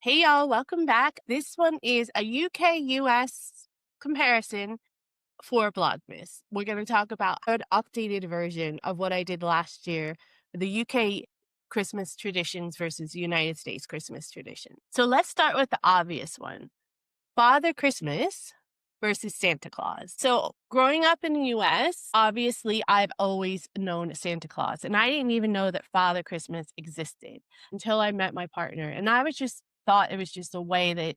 Hey y'all, welcome back. This one is a UK US comparison for Vlogmas. We're going to talk about an updated version of what I did last year, the UK Christmas traditions versus the United States Christmas tradition. So let's start with the obvious one. Father Christmas versus Santa Claus. So growing up in the US, obviously I've always known Santa Claus, and I didn't even know that Father Christmas existed until I met my partner. And I was just thought it was just a way that,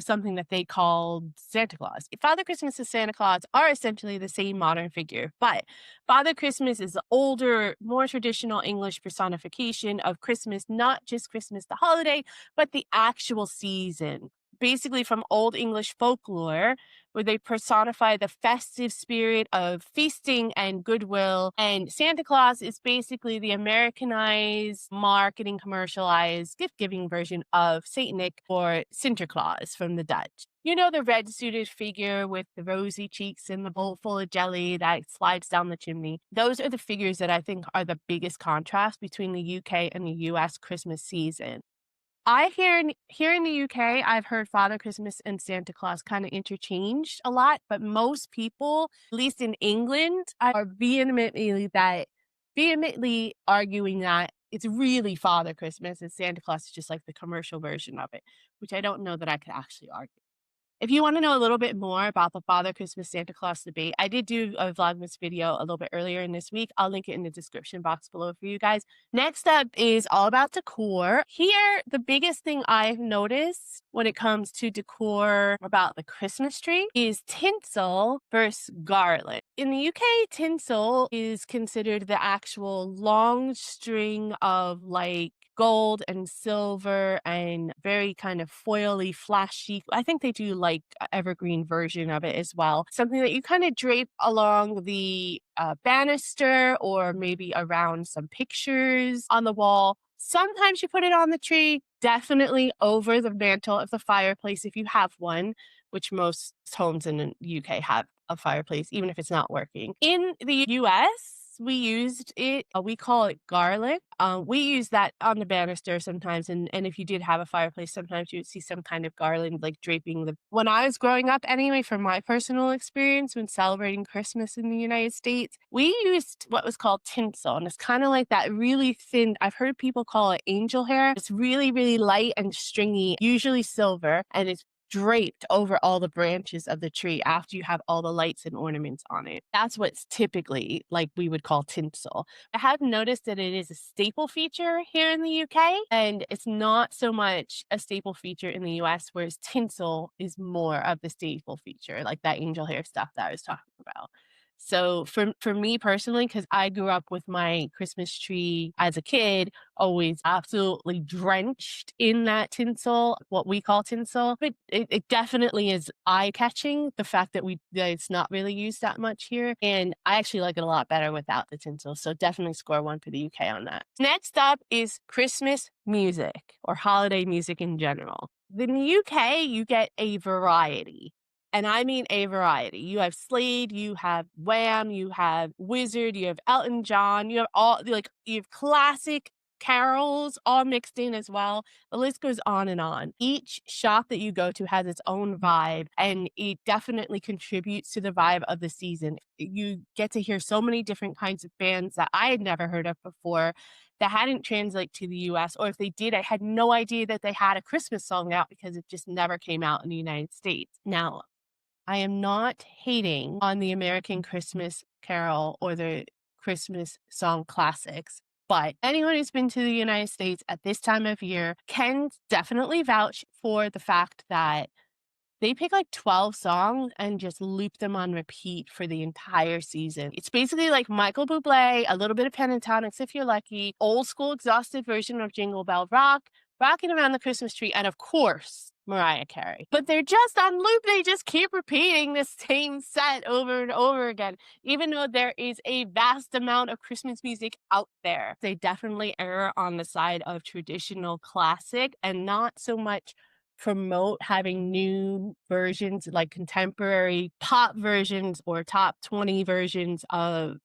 something that they called Santa Claus. Father Christmas and Santa Claus are essentially the same modern figure, but Father Christmas is the older, more traditional English personification of Christmas, not just Christmas the holiday, but the actual season, basically from Old English folklore, where they personify the festive spirit of feasting and goodwill. And Santa Claus is basically the Americanized, marketing, commercialized, gift giving version of Saint Nick or Sinterklaas from the Dutch. You know, the red suited figure with the rosy cheeks and the bowl full of jelly that slides down the chimney. Those are the figures that I think are the biggest contrast between the UK and the US Christmas season. I here in the UK, I've heard Father Christmas and Santa Claus kind of interchanged a lot, but most people, at least in England, are vehemently arguing that it's really Father Christmas and Santa Claus is just like the commercial version of it, which I don't know that I could actually argue. If you want to know a little bit more about the Father Christmas Santa Claus debate, I did do a Vlogmas video a little bit earlier in this week. I'll link it in the description box below for you guys. Next up is all about decor. Here, the biggest thing I've noticed when it comes to decor about the Christmas tree is tinsel versus garland. In the UK, tinsel is considered the actual long string of like gold and silver and very kind of foily, flashy. I think they do like a evergreen version of it as well. Something that you kind of drape along the banister or maybe around some pictures on the wall. Sometimes you put it on the tree, definitely over the mantle of the fireplace if you have one, which most homes in the UK have a fireplace, even if it's not working. In the US, we used it, we call it garlic. We use that on the banister sometimes. And if you did have a fireplace, sometimes you would see some kind of garland like draping the. When I was growing up, anyway, from my personal experience when celebrating Christmas in the United States, we used what was called tinsel. And it's kind of like that really thin, I've heard people call it angel hair. It's really, really light and stringy, usually silver. And it's draped over all the branches of the tree after you have all the lights and ornaments on it. That's what's typically like we would call tinsel. I have noticed that it is a staple feature here in the UK, and it's not so much a staple feature in the US, whereas tinsel is more of the staple feature, like that angel hair stuff that I was talking about. So for me personally, because I grew up with my Christmas tree as a kid, always absolutely drenched in that tinsel, what we call tinsel. But it definitely is eye-catching, the fact that it's not really used that much here, and I actually like it a lot better without the tinsel, so definitely score 1 for the UK on that. Next up is Christmas music, or holiday music in general. In the UK, you get a variety. And I mean a variety. You have Slade, you have Wham, you have Wizard, you have Elton John, you have you have classic carols all mixed in as well. The list goes on and on. Each shop that you go to has its own vibe, and it definitely contributes to the vibe of the season. You get to hear so many different kinds of bands that I had never heard of before that hadn't translated to the US, or if they did, I had no idea that they had a Christmas song out because it just never came out in the United States. Now, I am not hating on the American Christmas Carol or the Christmas song classics, but anyone who's been to the United States at this time of year can definitely vouch for the fact that they pick like 12 songs and just loop them on repeat for the entire season. It's basically like Michael Bublé, a little bit of Pentatonics if you're lucky, old school exhausted version of Jingle Bell Rock, Rocking Around the Christmas Tree, and of course, Mariah Carey. But they're just on loop. They just keep repeating the same set over and over again, even though there is a vast amount of Christmas music out there. They definitely err on the side of traditional classic and not so much promote having new versions, like contemporary pop versions or top 20 versions of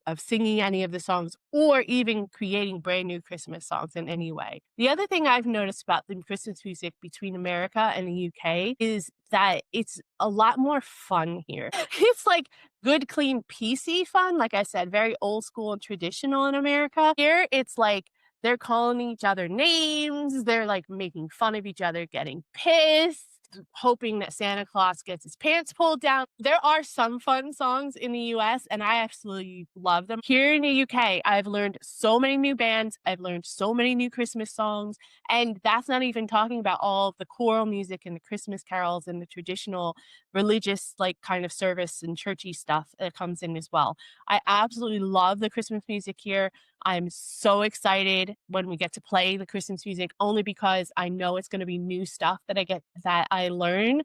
of singing any of the songs or even creating brand new Christmas songs in any way. The other thing I've noticed about the Christmas music between America and the UK is that it's a lot more fun here. It's like good, clean, PC fun. Like I said, very old school and traditional in America. Here, it's like they're calling each other names. They're like making fun of each other, getting pissed, hoping that Santa Claus gets his pants pulled down. There are some fun songs in the US, and I absolutely love them. Here in the UK, I've learned so many new bands. I've learned so many new Christmas songs. And that's not even talking about all of the choral music and the Christmas carols and the traditional religious, like kind of service and churchy stuff that comes in as well. I absolutely love the Christmas music here. I'm so excited when we get to play the Christmas music only because I know it's going to be new stuff that I learn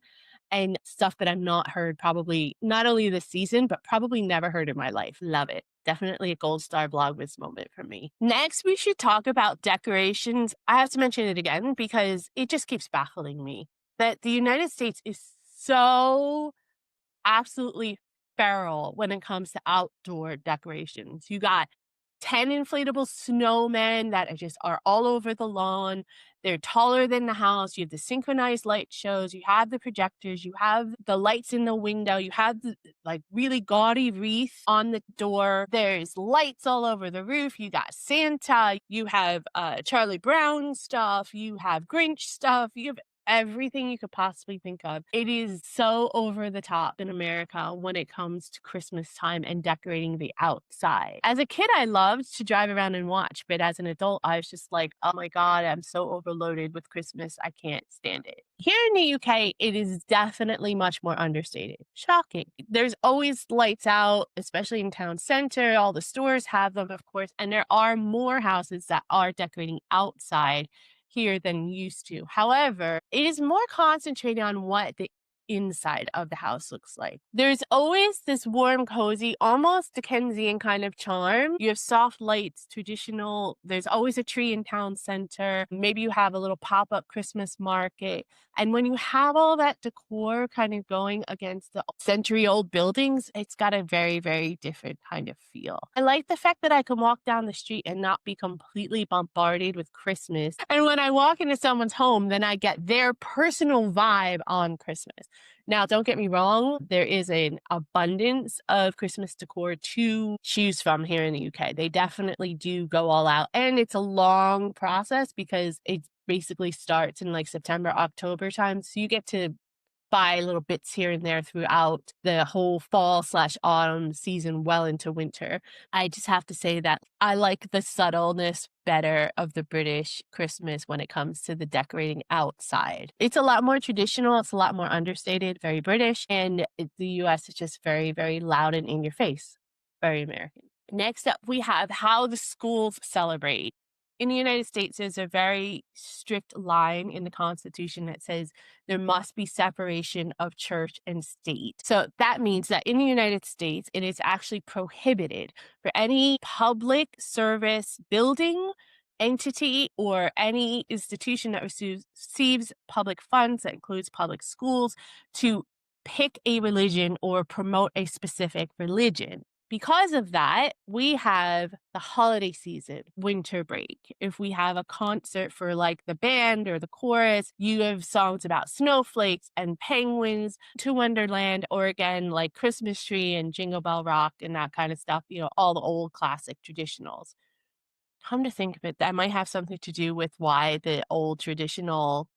and stuff that I've not heard probably not only this season, but probably never heard in my life. Love it. Definitely a gold star Vlogmas moment for me. Next, we should talk about decorations. I have to mention it again because it just keeps baffling me that the United States is so absolutely feral when it comes to outdoor decorations. You got 10 inflatable snowmen that are all over the lawn. They're taller than the house. You have the synchronized light shows. You have the projectors. You have the lights in the window. You have the like really gaudy wreath on the door. There's lights all over the roof. You got Santa. You have Charlie Brown stuff. You have Grinch stuff. You have everything you could possibly think of. It is so over the top in America when it comes to Christmas time and decorating the outside. As a kid, I loved to drive around and watch, but as an adult, I was just like, oh my God, I'm so overloaded with Christmas. I can't stand it. Here in the UK, it is definitely much more understated. Shocking. There's always lights out, especially in town center. All the stores have them, of course, and there are more houses that are decorating outside here than used to. However, it is more concentrated on what the inside of the house looks like. There's always this warm, cozy, almost Dickensian kind of charm. You have soft lights, traditional. There's always a tree in town center. Maybe you have a little pop-up Christmas market. And when you have all that decor kind of going against the century-old buildings, it's got a very, very different kind of feel. I like the fact that I can walk down the street and not be completely bombarded with Christmas. And when I walk into someone's home, then I get their personal vibe on Christmas. Now, don't get me wrong, there is an abundance of Christmas decor to choose from here in the UK. They definitely do go all out, and it's a long process because it basically starts in like September, October time. So you get to buy little bits here and there throughout the whole fall/autumn season well into winter. I just have to say that I like the subtleness better of the British Christmas when it comes to the decorating outside. It's a lot more traditional, it's a lot more understated, very British, and the US is just very, very loud and in your face, very American. Next up, we have how the schools celebrate. In the United States, there's a very strict line in the Constitution that says there must be separation of church and state. So that means that in the United States, it is actually prohibited for any public service building, entity, or any institution that receives public funds, that includes public schools, to pick a religion or promote a specific religion. Because of that, we have the holiday season, winter break. If we have a concert for like the band or the chorus, you have songs about snowflakes and penguins, to Wonderland, or again, like Christmas Tree and Jingle Bell Rock and that kind of stuff, all the old classic traditionals. Come to think of it, that might have something to do with why the old traditional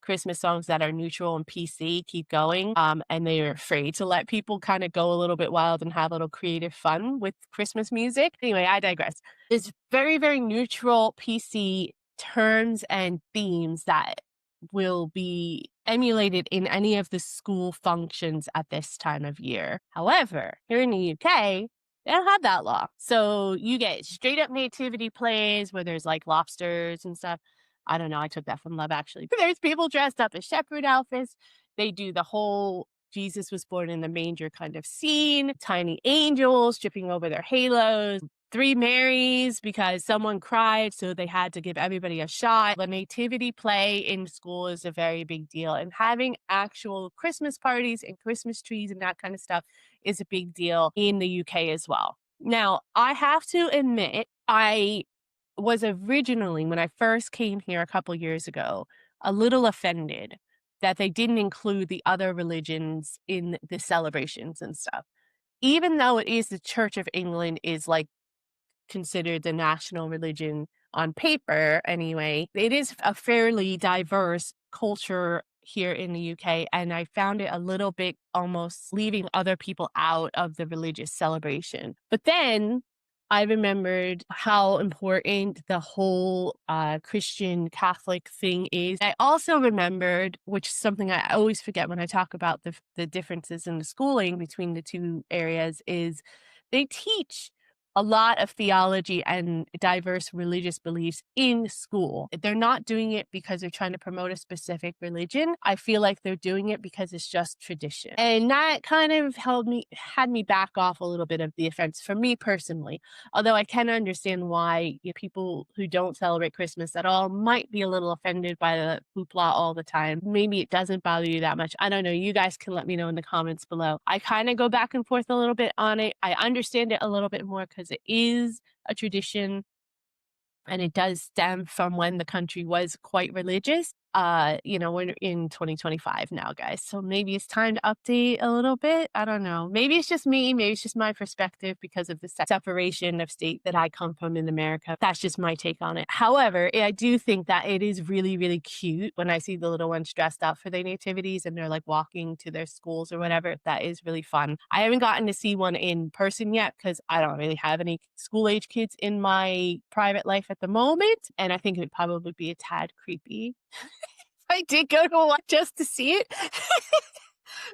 Christmas songs that are neutral and PC keep going, and they are afraid to let people kind of go a little bit wild and have a little creative fun with Christmas music. Anyway, I digress. There's very, very neutral PC terms and themes that will be emulated in any of the school functions at this time of year. However, here in the UK, they don't have that law. So you get straight up nativity plays where there's like lobsters and stuff. I don't know. I took that from Love Actually. There's people dressed up as shepherd outfits. They do the whole Jesus was born in the manger kind of scene, tiny angels tripping over their halos, three Marys because someone cried, so they had to give everybody a shot. The nativity play in school is a very big deal, and having actual Christmas parties and Christmas trees and that kind of stuff is a big deal in the UK as well. Now, I have to admit, I was originally, when I first came here a couple years ago, a little offended that they didn't include the other religions in the celebrations and stuff. Even though it is the Church of England is like considered the national religion on paper anyway. It is a fairly diverse culture here in the UK, and I found it a little bit almost leaving other people out of the religious celebration. But then I remembered how important the whole Christian Catholic thing is. I also remembered, which is something I always forget when I talk about the differences in the schooling between the two areas, is they teach a lot of theology and diverse religious beliefs in school. They're not doing it because they're trying to promote a specific religion. I feel like they're doing it because it's just tradition. And that kind of had me back off a little bit of the offense for me personally. Although I can understand why people who don't celebrate Christmas at all might be a little offended by the hoopla all the time. Maybe it doesn't bother you that much. I don't know. You guys can let me know in the comments below. I kind of go back and forth a little bit on it. I understand it a little bit more because it is a tradition and it does stem from when the country was quite religious. We're in 2025 now, guys. So maybe it's time to update a little bit. I don't know. Maybe it's just me. Maybe it's just my perspective because of the separation of state that I come from in America. That's just my take on it. However, I do think that it is really, really cute when I see the little ones dressed up for their nativities and they're like walking to their schools or whatever. That is really fun. I haven't gotten to see one in person yet because I don't really have any school age kids in my private life at the moment. And I think it would probably be a tad creepy. I did go to one just to see it.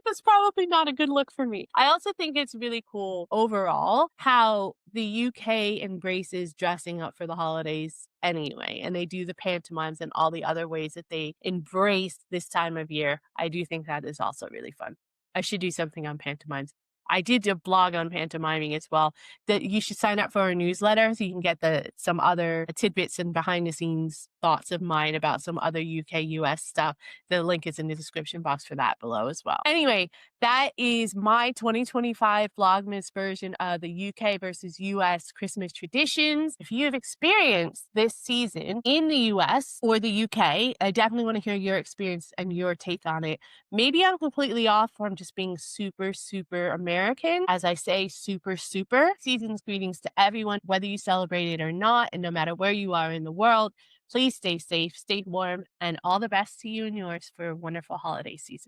That's probably not a good look for me. I also think it's really cool overall how the UK embraces dressing up for the holidays anyway, and they do the pantomimes and all the other ways that they embrace this time of year. I do think that is also really fun. I should do something on pantomimes. I did a blog on pantomiming as well. That you should sign up for our newsletter so you can get some other tidbits and behind the scenes thoughts of mine about some other UK US stuff. The link is in the description box for that below as well. Anyway, that is my 2025 Vlogmas version of the UK versus US Christmas traditions. If you have experienced this season in the US or the UK, I definitely want to hear your experience and your take on it. Maybe I'm completely off or I'm just being super, super American. As I say, super, super. Season's greetings to everyone, whether you celebrate it or not, and no matter where you are in the world. Please stay safe, stay warm, and all the best to you and yours for a wonderful holiday season.